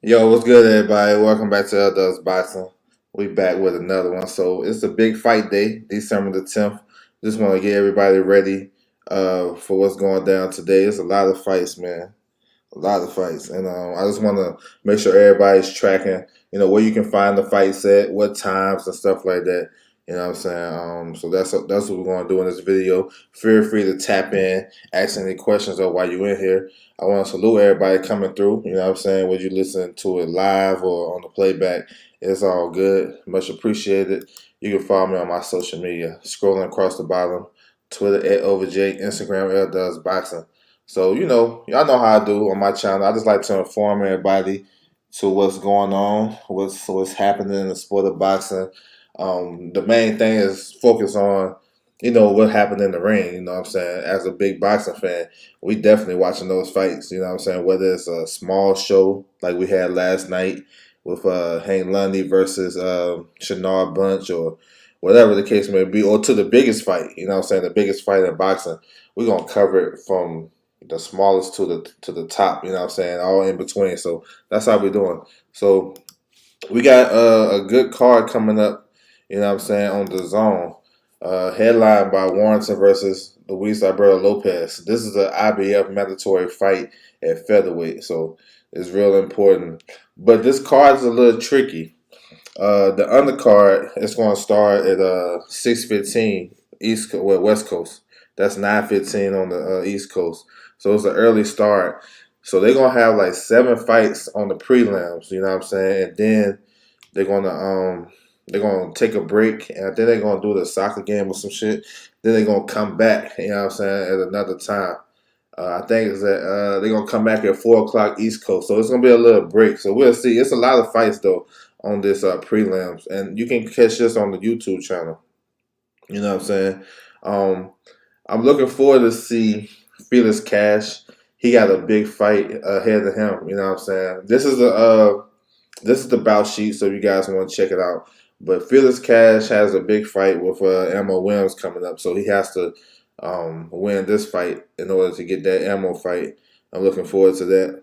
Yo, what's good, everybody? Welcome back to Does Boxing. We back with another one. So it's a big fight day, December the 10th. Just want to get everybody ready for what's going down today. It's a lot of fights, man. A lot of fights, and I just want to make sure everybody's tracking. Where you can find the fights at, what times and stuff like that. You know what I'm saying? So that's what we're going to do in this video. Feel free to tap in, ask any questions or while you're in here. I want to salute everybody coming through. You know what I'm saying? Whether you listen to it live or on the playback, it's all good. Much appreciated. You can follow me on my social media. Scrolling across the bottom, Twitter @OverJ, Instagram @DoesBoxing. So, y'all know how I do on my channel. I just like to inform everybody to what's going on, what's happening in the sport of boxing. The main thing is focus on, what happened in the ring. You know what I'm saying? As a big boxing fan, we definitely watching those fights. You know what I'm saying? Whether it's a small show like we had last night with Hank Lundy versus Shinar Bunch or whatever the case may be, or to the biggest fight. You know what I'm saying? The biggest fight in boxing. We're gonna cover it from the smallest to the top, you know what I'm saying, all in between. So that's how we're doing. So we got a good card coming up, you know what I'm saying, on the zone. Headlined by Warrington versus Luis Alberto Lopez. This is an IBF mandatory fight at featherweight, so it's real important. But this card is a little tricky. The undercard is going to start at 6:15 West Coast. That's 9:15 on the East Coast. So it's an early start. So they're gonna have like 7 fights on the prelims. You know what I'm saying? And then they're gonna take a break, and then they're gonna do the soccer game or some shit. Then they're gonna come back. You know what I'm saying? At another time. I think it's that they're gonna come back at 4 o'clock East Coast, so it's gonna be a little break. So we'll see. It's a lot of fights though on this prelims, and you can catch this on the YouTube channel. You know what I'm saying? Um, I'm looking forward to see Felix Cash. He got a big fight ahead of him. You know what I'm saying? This is the bout sheet, so if you guys want to check it out. But Felix Cash has a big fight with Ammo Williams coming up, so he has to win this fight in order to get that Ammo fight. I'm looking forward to that.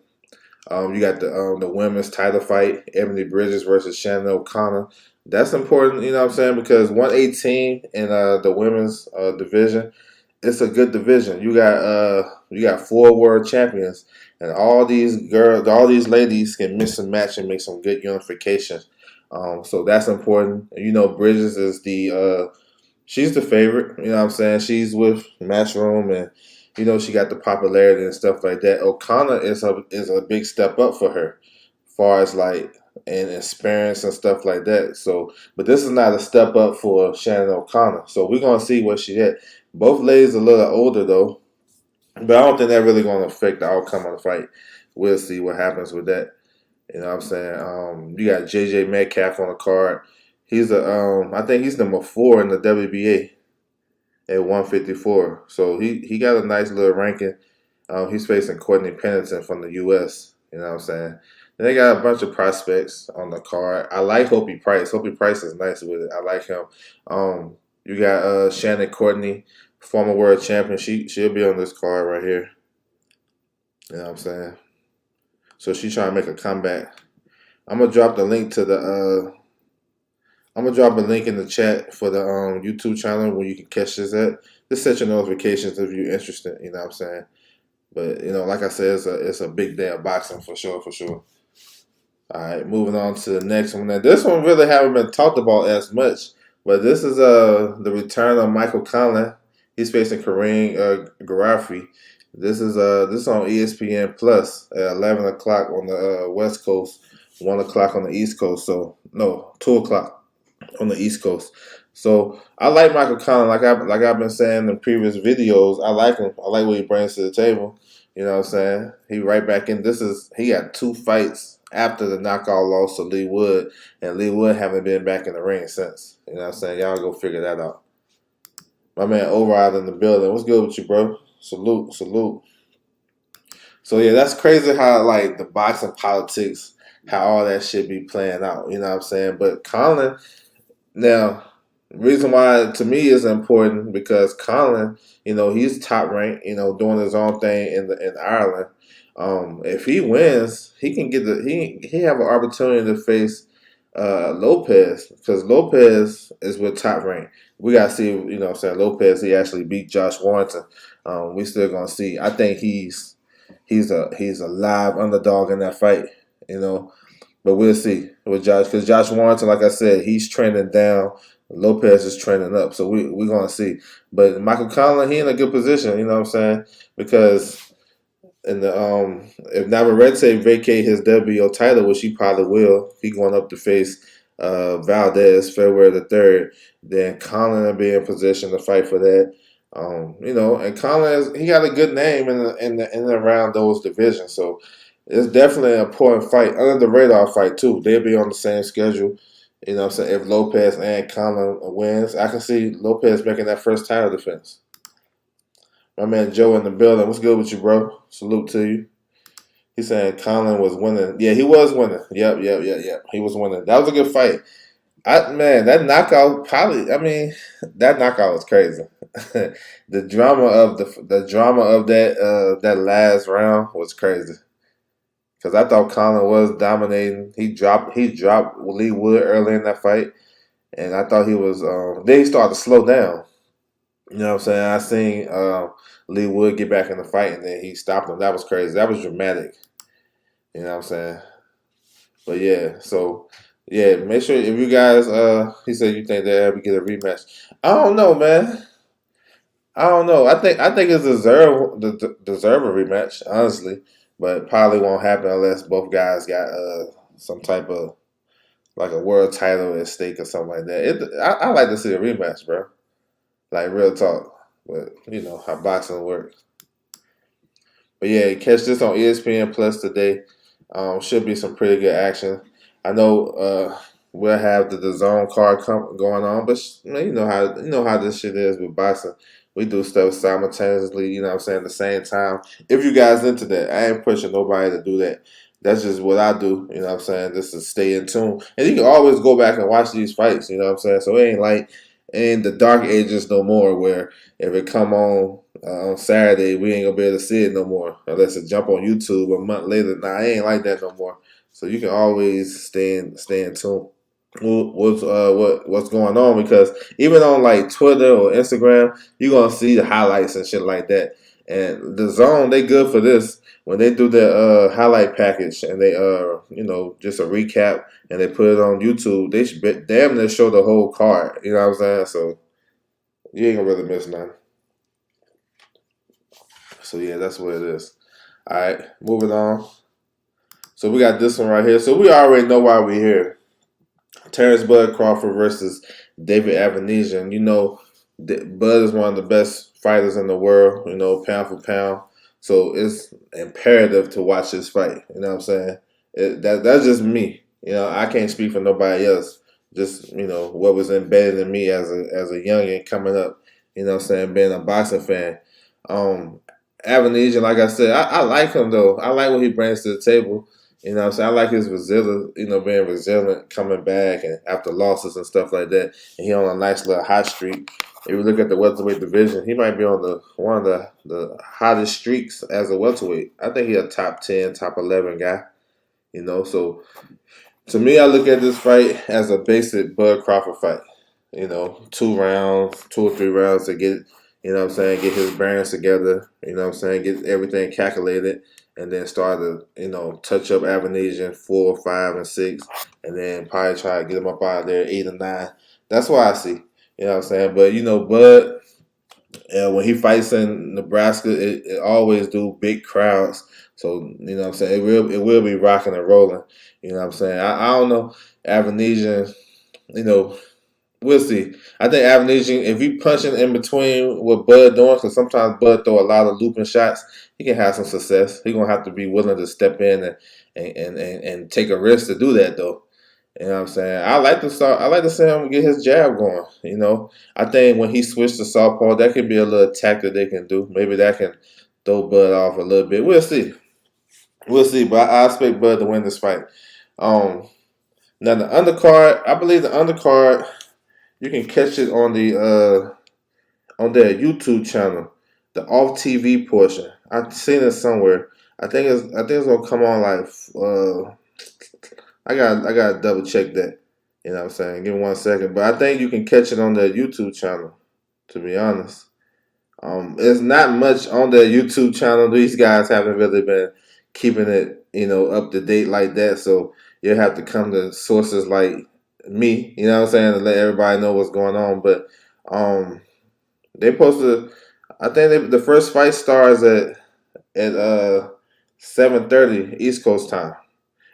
You got the women's title fight, Ebony Bridges versus Shannon O'Connor. That's important, you know what I'm saying, because 118 in the women's division, it's a good division. You got 4 world champions, and all these girls, all these ladies can mix and match and make some good unification. So that's important. Bridges is she's the favorite. You know what I'm saying? She's with Matchroom, and she got the popularity and stuff like that. O'Connor is a big step up for her, as far as like and experience and stuff like that. So, but this is not a step up for Shannon O'Connor. So we're gonna see where she at. Both ladies a little older though, but I don't think that really gonna affect the outcome of the fight. We'll see what happens with that. You know what I'm saying? You got JJ Metcalf on the card. I think he's number 4 in the WBA at 154. So he got a nice little ranking. He's facing Courtney Pennington from the U.S. You know what I'm saying? And they got a bunch of prospects on the card. I like Hopi Price. Hopi Price is nice with it. I like him. You got Shannon Courtney, former world champion. She'll be on this card right here. You know what I'm saying? So she's trying to make a comeback. I'm gonna drop the link to the. I'm gonna drop a link in the chat for the YouTube channel where you can catch this at. Just set your notifications if you're interested. You know what I'm saying? But like I said, it's a big day of boxing for sure, for sure. All right, moving on to the next one. Now, this one really haven't been talked about as much, but this is the return of Michael Conlan. He's facing Kareem Guerfi. This is on ESPN Plus at 11 o'clock on the West Coast, 1 o'clock on the East Coast. So no, 2 o'clock on the East Coast. So I like Michael Conlan, like I've been saying in previous videos. I like him. I like what he brings to the table. You know what I'm saying? He right back in. He got 2 fights after the knockout loss to Lee Wood, and Lee Wood haven't been back in the ring since. You know what I'm saying? Y'all go figure that out. My man Override in the building. What's good with you, bro? Salute, salute. So yeah, that's crazy how like the boxing politics, how all that shit be playing out. You know what I'm saying? But Conlan, now Reason why to me is important because Conlan, he's top ranked, doing his own thing in Ireland. If he wins, he can get he have an opportunity to face Lopez because Lopez is with top rank. We gotta see, Lopez he actually beat Josh Warrington. We still gonna see. I think he's a live underdog in that fight, you know. But we'll see with Josh because Josh Warrington, like I said, he's trending down. Lopez is trending up, so we're gonna see. But Michael Conlan, he in a good position, you know what I'm saying? Because in the if Navarrete vacate his WBO title, which he probably will, he going up to face Valdez February the 3rd, then Conlan will be in position to fight for that. And Conlan he got a good name in and around those divisions, so it's definitely an important fight, under the radar fight too. They'll be on the same schedule. You know what I'm saying? If Lopez and Conlan wins, I can see Lopez making that first title defense. My man Joe in the building. What's good with you, bro? Salute to you. He's saying Conlan was winning. Yeah, he was winning. Yep. He was winning. That was a good fight. That knockout probably. I mean, that knockout was crazy. The drama of that last round was crazy. Because I thought Conlan was dominating. He dropped Lee Wood early in that fight, and I thought he was. Then he started to slow down. You know what I'm saying? I seen Lee Wood get back in the fight, and then he stopped him. That was crazy. That was dramatic. You know what I'm saying? But yeah, so yeah, make sure if you guys. He said you think they'll ever get a rematch. I don't know, man. I don't know. I think it's deserve a rematch, honestly, but probably won't happen unless both guys got some type of like a world title at stake or something like that. I like to see a rematch, bro. Like real talk, but you know how boxing works. But yeah, catch this on ESPN Plus today. Should be some pretty good action. I know we'll have the zone card going on, but man, you know how this shit is with boxing. We do stuff simultaneously, you know what I'm saying, at the same time. If you guys into that, I ain't pushing nobody to do that. That's just what I do, you know what I'm saying, just to stay in tune. And you can always go back and watch these fights, you know what I'm saying? So it ain't like in the dark ages no more where if it come on Saturday, we ain't gonna be able to see it no more unless it jump on YouTube a month later. Nah, it ain't like that no more. So you can always stay in tune what's going on because even on like Twitter or Instagram, you're gonna see the highlights and shit like that. And the zone, they good for this when they do their highlight package and they just a recap and they put it on YouTube. They should damn near show the whole card. You know what I'm saying? So you ain't gonna really miss nothing. So yeah, that's what it is. All right, moving on. So we got this one right here. So we already know why we're here. Terrence Bud Crawford versus David Avanesyan. You know, Bud is one of the best fighters in the world, pound for pound. So it's imperative to watch this fight. You know what I'm saying? That's just me. I can't speak for nobody else. Just, what was embedded in me as a youngin' coming up, you know what I'm saying, being a boxing fan. Avanesyan, like I said, I like him, though. I like what he brings to the table. You know what I'm saying? I like his resilience, being resilient, coming back and after losses and stuff like that. And he on a nice little hot streak. If you look at the welterweight division, he might be on one of the hottest streaks as a welterweight. I think he's a top 10, top 11 guy. So to me, I look at this fight as a basic Bud Crawford fight. 2 or 3 rounds to get, get his bearings together, get everything calculated, and then start to, touch up Avanesyan 4, 5, and 6, and then probably try to get him up out of there 8 or 9. That's what I see. You know what I'm saying? But, Bud, when he fights in Nebraska, it always do big crowds. So, you know what I'm saying? It will be rocking and rolling. You know what I'm saying? I don't know. Avanesyan, we'll see. I think Avanesyan, if he punching in between what Bud doing, because sometimes Bud throw a lot of looping shots, he can have some success. He gonna have to be willing to step in and take a risk to do that, though. You know what I'm saying? I like to see him get his jab going. I think when he switched to southpaw, that could be a little tactic they can do. Maybe that can throw Bud off a little bit. We'll see. We'll see. But I expect Bud to win this fight. Now the undercard, I believe the undercard. You can catch it on their YouTube channel, the off TV portion. I've seen it somewhere. I think it's gonna come on like I got to double check that. You know what I'm saying? Give me 1 second. But I think you can catch it on their YouTube channel. To be honest, there's not much on their YouTube channel. These guys haven't really been keeping it, up to date like that. So you have to come to sources like me. You know what I'm saying, to let everybody know what's going on. But um, they posted. I think the first fight starts at 7:30 East Coast time,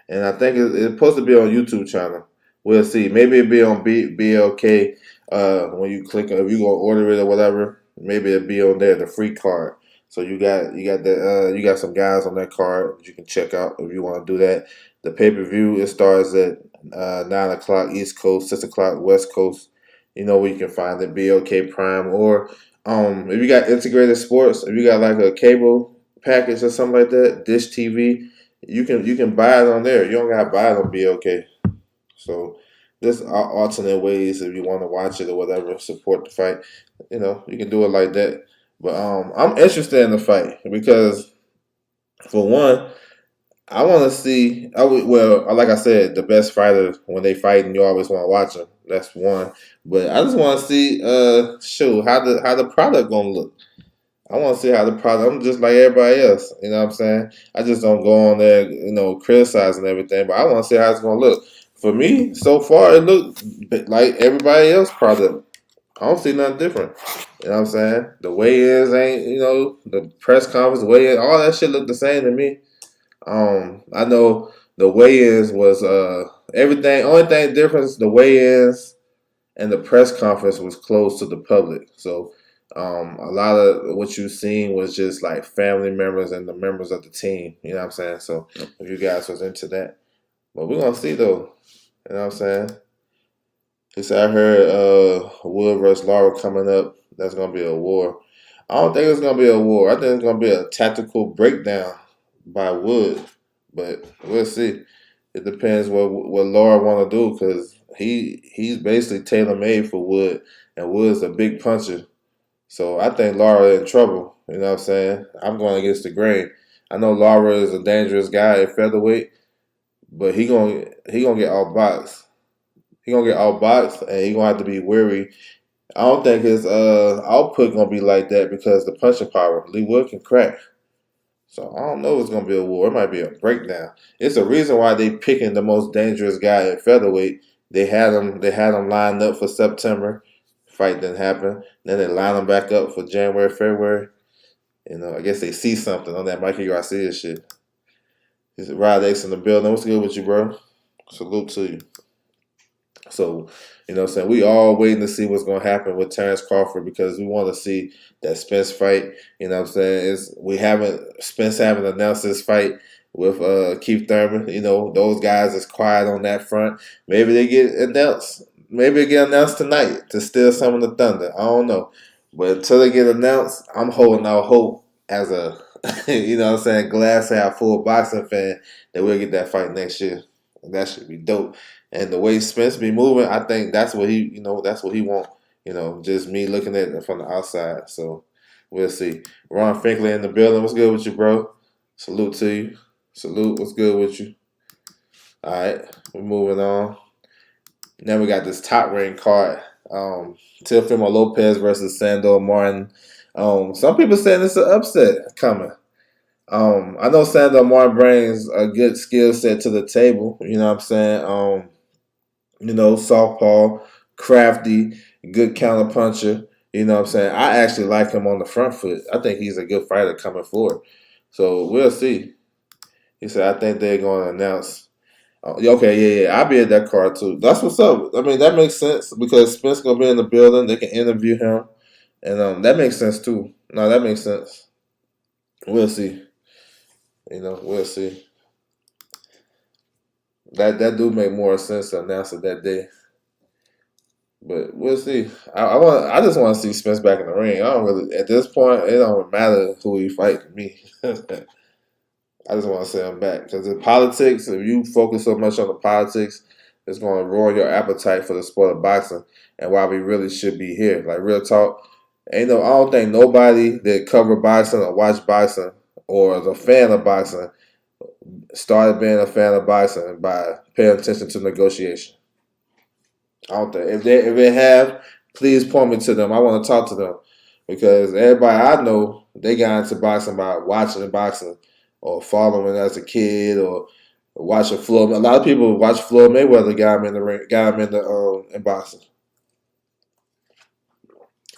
and I think it's supposed to be on YouTube channel. We'll see. Maybe it'll be on BLK when you click if you go order it or whatever. Maybe it'll be on there, the free card. So you got some guys on that card that you can check out if you want to do that. The pay per view it starts at 9 o'clock East Coast, 6 o'clock West Coast. You know where you can find it, BLK Prime, or if you got integrated sports, if you got like a cable package or something like that, Dish TV, you can buy it on there. You don't gotta buy it on BLK. So there's alternate ways if you want to watch it or whatever, support the fight. You can do it like that. But I'm interested in the fight because for one, I want to see. Well, like I said, the best fighters when they fight, and you always want to watch them. That's one. But I just want to see, shoot, how the product gonna look. I want to see how the product. I'm just like everybody else. You know what I'm saying? I just don't go on there, criticizing everything. But I want to see how it's gonna look. For me, so far, it looks like everybody else product. I don't see nothing different. You know what I'm saying? The weigh-ins ain't, the press conference, weigh-in, all that shit look the same to me. I know the weigh-ins was everything. Only thing difference, the weigh-ins and the press conference was closed to the public. So a lot of what you seen was just like family members and the members of the team. You know what I'm saying? So if you guys was into that, but we're gonna see though. You know what I'm saying? He said I heard Wood versus Lara coming up. That's gonna be a war. I don't think it's gonna be a war. I think it's gonna be a tactical breakdown by Wood, but we'll see. It depends what Lara want to do because he's basically tailor made for Wood, and Wood's a big puncher. So I think Lara in trouble. You know what I'm saying? I'm going against the grain. I know Lara is a dangerous guy at featherweight, but he gonna get outboxed. He gonna get outboxed, and he gonna have to be wary. I don't think his output gonna be like that because the punching power. Lee Wood can crack. So I don't know if it's gonna be a war. It might be a breakdown. It's a reason why they picking the most dangerous guy at featherweight. They had him lined up for September. Fight didn't happen. Then they line him back up for January, February. I guess they see something on that Mikey Garcia shit. He said, Rod X in the building. What's good with you, bro? Salute to you. So, what I'm saying? We all waiting to see what's going to happen with Terrence Crawford because we want to see that Spence fight. You know what I'm saying? Spence haven't announced this fight with Keith Thurman. Those guys is quiet on that front. Maybe they get announced. Maybe it get announced tonight to steal some of the thunder. I don't know. But until they get announced, I'm holding out hope as a, glass half full boxing fan that we'll get that fight next year. That should be dope. And the way Spence be moving, I think that's what that's what he want. Just me looking at it from the outside. So we'll see. Ron Finkley in the building. What's good with you, bro? Salute to you. Salute. What's good with you? All right, we're moving on. Now we got this top rank card. Teofimo Lopez versus Sandor Martin. Some people saying it's an upset coming. I know Sandor Martin brings a good skill set to the table. You know what I'm saying? Southpaw, crafty, good counter puncher. You know what I'm saying? I actually like him on the front foot. I think he's a good fighter coming forward. So we'll see. He said, I think they're going to announce. Okay, yeah. I'll be at that card too. That's what's up. I mean, that makes sense because Spence going to be in the building. They can interview him. And that makes sense too. No, that makes sense. We'll see. We'll see. That do make more sense to announce it that day. But we'll see. I just want to see Spence back in the ring. I don't really at this point it don't matter who he fight to me. I just want to see him back because the politics. If you focus so much on the politics, It's going to ruin your appetite for the sport of boxing and why we really should be here. Like real talk, I don't think nobody that cover boxing or watch boxing or is a fan of boxing started being a fan of boxing by paying attention to negotiation. I don't think if they have, please point me to them. I want to talk to them because everybody I know they got into boxing by watching boxing or following as a kid or watching Floyd. A lot of people watch Floyd Mayweather got him in the ring, got him in boxing.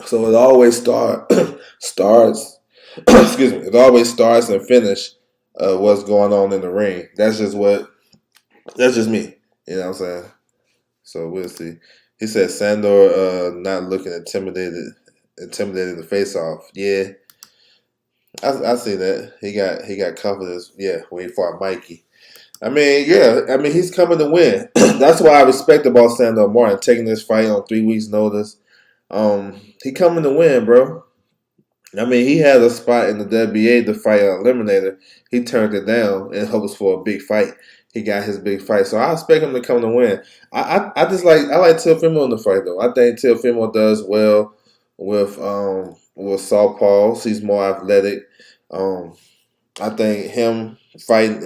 So it always starts. Excuse me. It always starts and finish what's going on in the ring. That's just what. That's just me. You know what I'm saying? So we'll see. He said Sandor not looking intimidated the face off. Yeah, I see that. He got confidence. Yeah, when he fought Mikey. I mean, yeah. I mean, he's coming to win. That's why I respect about Sandor Martin taking this fight on 3 weeks' notice. He coming to win, bro. I mean, he had a spot in the WBA to fight an eliminator. He turned it down in hopes for a big fight. He got his big fight, so I expect him to come to win. I just I like Teofimo in the fight though. I think Teofimo does well with southpaws. He's more athletic. Um, I think him fighting,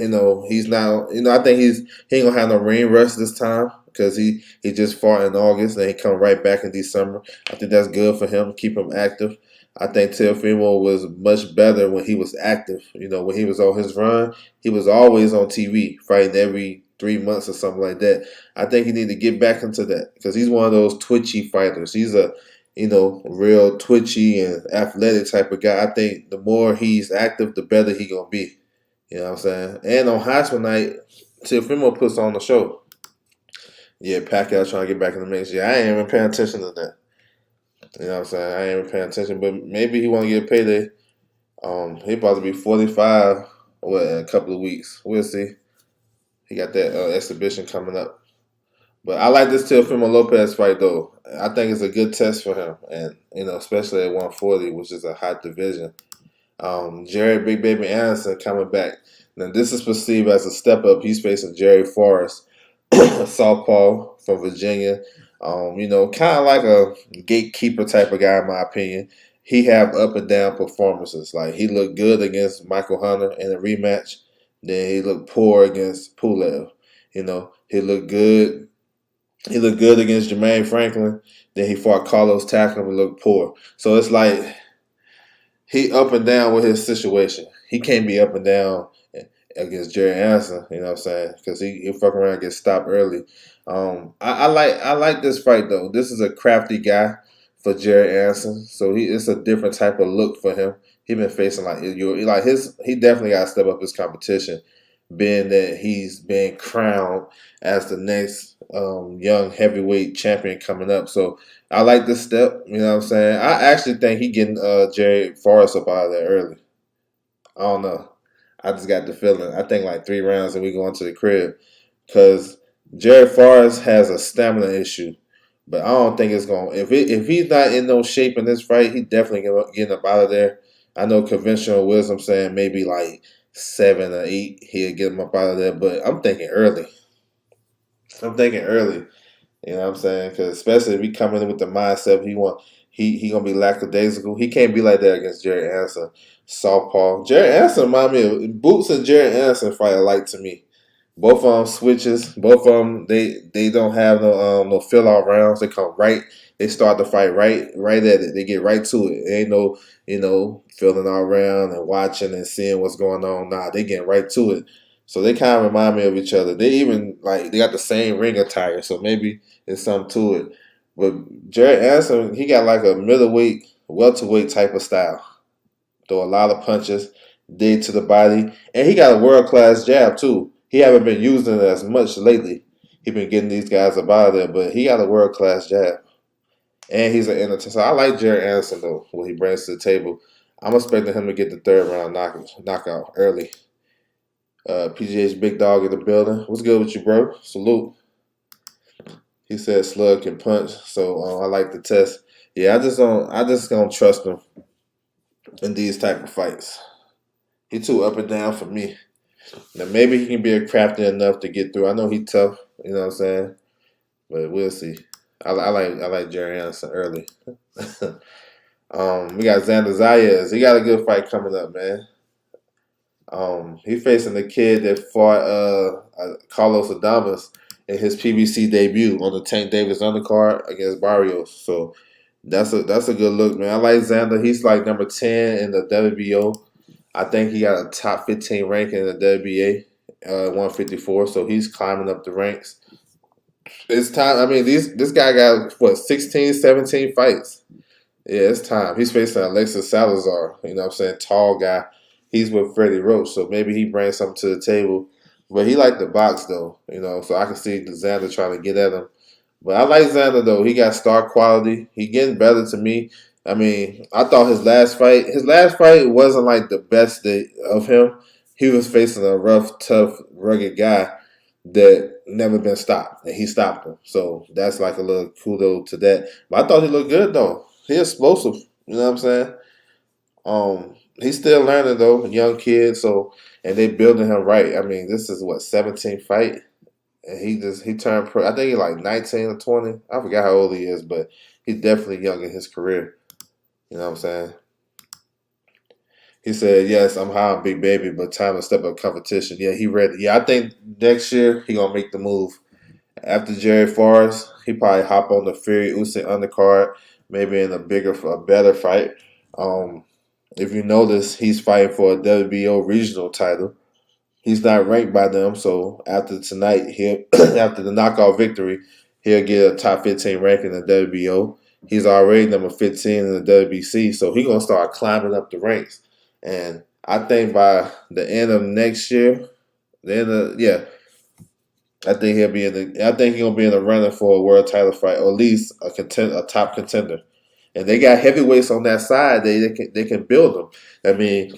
he's not, I think he ain't gonna have no ring rust this time because he just fought in August and he come right back in December. I think that's good for him, keep him active. I think Teofimo was much better when he was active. When he was on his run, he was always on TV fighting every 3 months or something like that. I think he need to get back into that because he's one of those twitchy fighters. He's a real twitchy and athletic type of guy. I think the more he's active, the better he gonna be. You know what I'm saying? And on Heisman night, Teofimo puts on the show. Yeah, Pacquiao trying to get back in the mix. Yeah, I ain't even paying attention to that. You know what I'm saying? I ain't even paying attention, but maybe he want to get a payday. He about to be 45 in a couple of weeks. We'll see. He got that exhibition coming up. But I like this Teofimo Lopez fight though. I think it's a good test for him, and especially at 140, which is a hot division. Jerry Big Baby Anderson coming back. Now this is perceived as a step up. He's facing Jerry Forrest, a southpaw from Virginia. Kind of like a gatekeeper type of guy in my opinion. He have up and down performances. Like he looked good against Michael Hunter in a rematch. Then he looked poor against Pulev. He looked good. He looked good against Jermaine Franklin. Then he fought Carlos Takam and looked poor. So it's like he up and down with his situation. He can't be up and down against Jerry Anderson, you know what I'm saying? Because he'll fuck around and get stopped early. I like this fight though. This is a crafty guy for Jerry Anderson, so it's a different type of look for him. He been facing he definitely got to step up his competition, being that he's been crowned as the next young heavyweight champion coming up. So I like this step. You know what I'm saying? I actually think he getting Jerry Forrest up out of there early. I don't know. I just got the feeling. I think like 3 rounds and we going to the crib. Because Jerry Forrest has a stamina issue. But I don't think it's going to... If he's not in no shape in this fight, he definitely getting up out of there. I know conventional wisdom saying maybe like 7 or 8, he'll get him up out of there. But I'm thinking early. You know what I'm saying? Because especially if he coming in with the mindset he gonna be lackadaisical. He can't be like that against Jerry Anderson. Southpaw. Jerry Anderson remind me of Boots and Jerry Anderson fight alike to me. Both of them switches. Both of them they don't have no fill out rounds. They come right. They start the fight right at it. They get right to it. There ain't no filling all around and watching and seeing what's going on. Nah, they get right to it. So they kind of remind me of each other. They even they got the same ring attire. So maybe there's something to it. But Jerry Anderson, he got like a middleweight, welterweight type of style. Throw a lot of punches, dig to the body, and he got a world class jab too. He haven't been using it as much lately. He been getting these guys up out of there, but he got a world class jab, and he's an entertainer. So I like Jerry Anderson though, what he brings to the table. I'm expecting him to get the 3rd round knockout early. PGH Big Dog in the building. What's good with you, bro? Salute. He said Slug can punch, so I like the test. Yeah, I just don't trust him in these type of fights. He too up and down for me. Now maybe he can be crafty enough to get through. I know he tough, you know what I'm saying? but we'll see. I like Jerry Anderson early. We got Xander Zayas. He got a good fight coming up, man. He facing the kid that fought Carlos Adames in his PBC debut on the Tank Davis undercard against Barrios. So that's a good look, man. I like Xander. He's like number 10 in the WBO. I think he got a top 15 ranking in the WBA, 154. So he's climbing up the ranks. It's time. I mean, this guy got what 16, 17 fights. Yeah, it's time. He's facing Alexis Salazar. You know what I'm saying? Tall guy. He's with Freddie Roach, so maybe he brings something to the table. But he like the box though, so I can see Xander trying to get at him. But I like Xander though. He got star quality. He getting better to me. I mean, I thought his last fight wasn't like the best day of him. He was facing a rough, tough, rugged guy that never been stopped, and he stopped him. So that's like a little kudo to that. But I thought he looked good though. He explosive. You know what I'm saying? He's still learning though, a young kid. So and they building him right. I mean, this is what 17th fight, and he turned pro. I think he's like 19 or 20. I forgot how old he is, but he's definitely young in his career. You know what I'm saying? He said, "Yes, I'm high on Big Baby, but time to step up competition." Yeah, he ready. Yeah, I think next year he gonna make the move. After Jerry Forrest, he probably hop on the Fury Usyk undercard, maybe in a better fight. Um, if you notice, he's fighting for a WBO regional title. He's not ranked by them, so after tonight, he'll after the knockout victory, he'll get a top 15 ranking in the WBO. He's already number 15 in the WBC, so he's gonna start climbing up the ranks. And I think by the end of next year, yeah, I think he'll be in the. I think he's gonna be in the running for a world title fight, or at least a top contender. And they got heavyweights on that side. They can build them. I mean,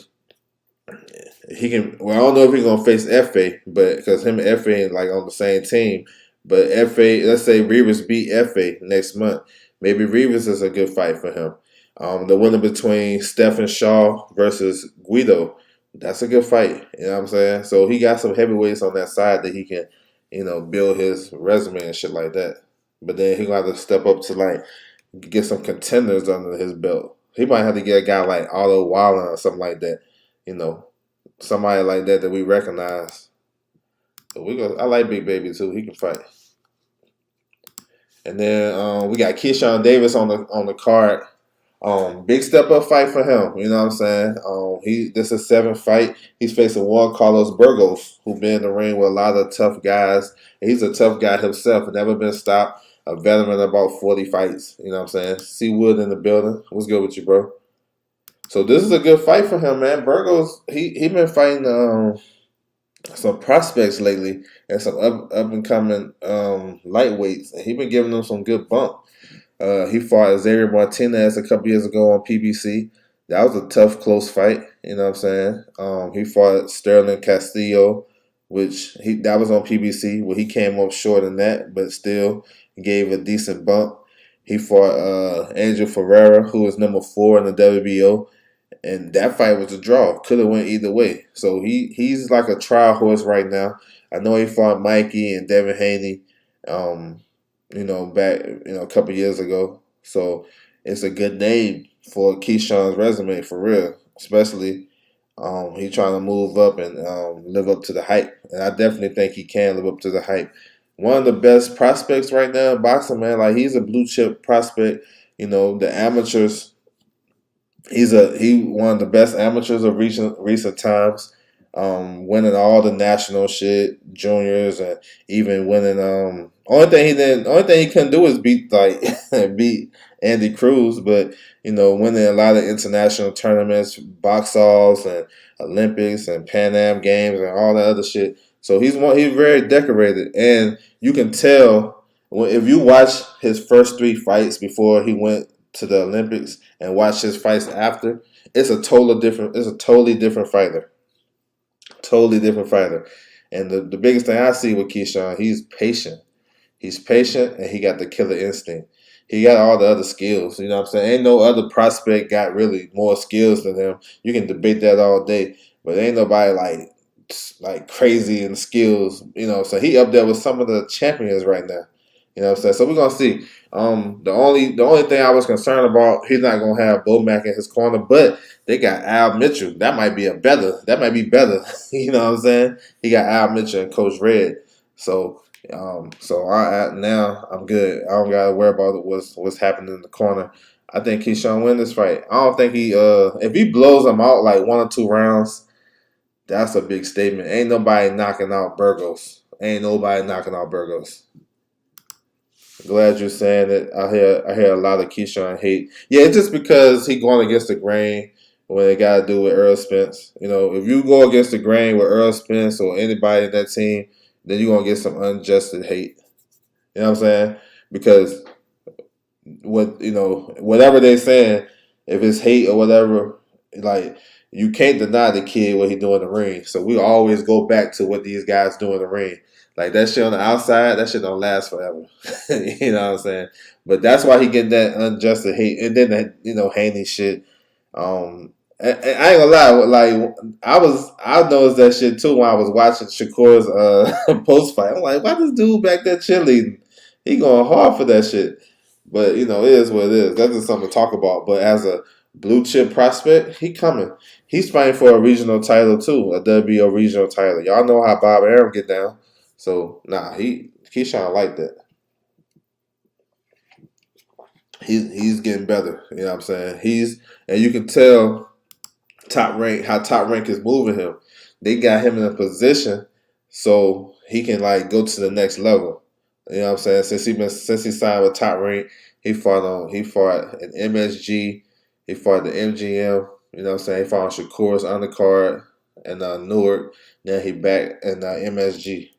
he can. Well, I don't know if he's gonna face Fa, but because him and Fa are like on the same team. But Fa, let's say Rivas beat Fa next month. Maybe Rivas is a good fight for him. The winner between Stephen Shaw versus Guido, that's a good fight. You know what I'm saying? So he got some heavyweights on that side that he can, build his resume and shit like that. But then he gonna have to step up to like get some contenders under his belt. He might have to get a guy like Otto Wallen or something like that. You know, somebody like that we recognize. But I like Big Baby too. He can fight. And then we got Keyshawn Davis on the card. Big step up fight for him. You know what I'm saying? This is 7th fight. He's facing Juan Carlos Burgos, who been in the ring with a lot of tough guys. And he's a tough guy himself. Never been stopped. A veteran of about 40 fights. You know what I'm saying? C Wood in the building. What's good with you, bro? So this is a good fight for him, man. Burgos, he been fighting some prospects lately and some up and coming lightweights, and he been giving them some good bump. He fought Xavier Martinez a couple years ago on PBC. That was a tough, close fight. You know what I'm saying? He fought Sterling Castillo, that was on PBC. Well, he came up short in that, but still gave a decent bump. He fought Angel Ferreira, who was number 4 in the WBO, and that fight was a draw. Could have went either way. So he's like a trial horse right now. I know he fought Mikey and Devin Haney. Back a couple years ago. So it's a good name for Keyshawn's resume for real. Especially he trying to move up and live up to the hype. And I definitely think he can live up to the hype. One of the best prospects right now in boxing, man. Like he's a blue chip prospect. The amateurs. He one of the best amateurs of recent times. Winning all the national shit, juniors, and even winning. Only thing he couldn't do is beat beat Andy Cruz, but winning a lot of international tournaments, box offs, and Olympics, and Pan Am games, and all that other shit. So he's very decorated, and you can tell if you watch his first 3 fights before he went to the Olympics and watch his fights after. It's a totally different fighter. Totally different fighter. And the biggest thing I see with Keyshawn, he's patient. He's patient and he got the killer instinct. He got all the other skills. You know what I'm saying? Ain't no other prospect got really more skills than him. You can debate that all day. But ain't nobody like crazy in skills. So he up there with some of the champions right now. You know what I'm saying? So we're gonna see. The only thing I was concerned about, he's not gonna have Bo Mack in his corner, but they got Al Mitchell. That might be better. That might be better. You know what I'm saying? He got Al Mitchell and Coach Red. So now I'm good. I don't gotta worry about what's happening in the corner. I think Keyshawn win this fight. I don't think if he blows him out like 1 or 2 rounds, that's a big statement. Ain't nobody knocking out Burgos. Ain't nobody knocking out Burgos. Glad you're saying it. I hear a lot of Keyshawn hate. Yeah, it's just because he going against the grain when it got to do with Earl Spence. You know, if you go against the grain with Earl Spence or anybody in that team, then you're gonna get some unjust hate. You know what I'm saying? Because whatever they saying, if it's hate or whatever, like you can't deny the kid what he do in the ring. So we always go back to what these guys do in the ring. Like that shit on the outside, that shit don't last forever. You know what I'm saying? But that's why he getting that unjust hate. And then that, Haney shit. I ain't gonna lie, like I noticed that shit too when I was watching Shakur's post fight. I'm like, why this dude back there cheerleading? He going hard for that shit. But it is what it is. That's just something to talk about. But as a blue chip prospect, he coming. He's fighting for a regional title too, a WBO regional title. Y'all know how Bob Arum get down. So Keyshawn like that. He's getting better. You know what I'm saying? And you can tell how Top Rank is moving him. They got him in a position so he can like go to the next level. You know what I'm saying? Since he signed with Top Rank, he fought an MSG, he fought the MGM. You know what I'm saying? He fought on Shakur's undercard and Newark. Now he back in MSG.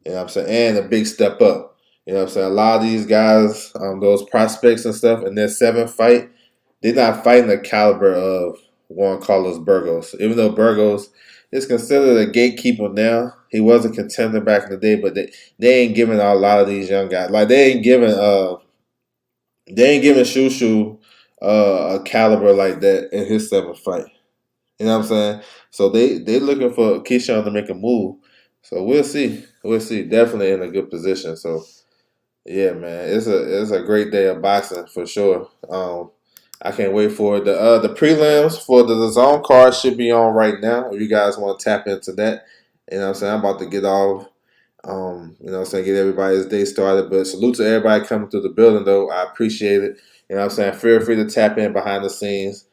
You know what I'm saying? And a big step up. You know what I'm saying? A lot of these guys, those prospects and stuff, in their 7th fight, they're not fighting the caliber of Juan Carlos Burgos. Even though Burgos is considered a gatekeeper now, he was a contender back in the day, but they ain't giving a lot of these young guys. Like they ain't giving Shushu a caliber like that in his 7th fight. You know what I'm saying? So they looking for Keyshawn to make a move. So we'll see. We'll see. Definitely in a good position. So yeah, man, it's a great day of boxing for sure. I can't wait for it. The prelims for the zone card should be on right now. If you guys want to tap into that, you know what I'm saying? I'm about to get off. You know what I'm saying? Get everybody's day started. But salute to everybody coming through the building, though. I appreciate it. You know what I'm saying? Feel free to tap in behind the scenes,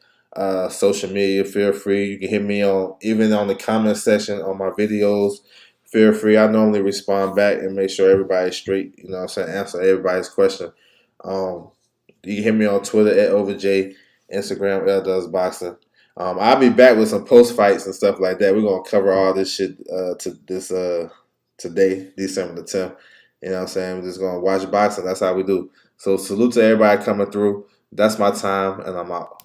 social media. Feel free. You can hit me even on the comment section on my videos. Feel free. I normally respond back and make sure everybody's straight. You know what I'm saying? Answer everybody's question. You can hit me on Twitter at OverJ, Instagram Does Boxing. I'll be back with some post fights and stuff like that. We're gonna cover all this shit today, December the 10th. You know what I'm saying? We're just gonna watch boxing. That's how we do. So salute to everybody coming through. That's my time, and I'm out.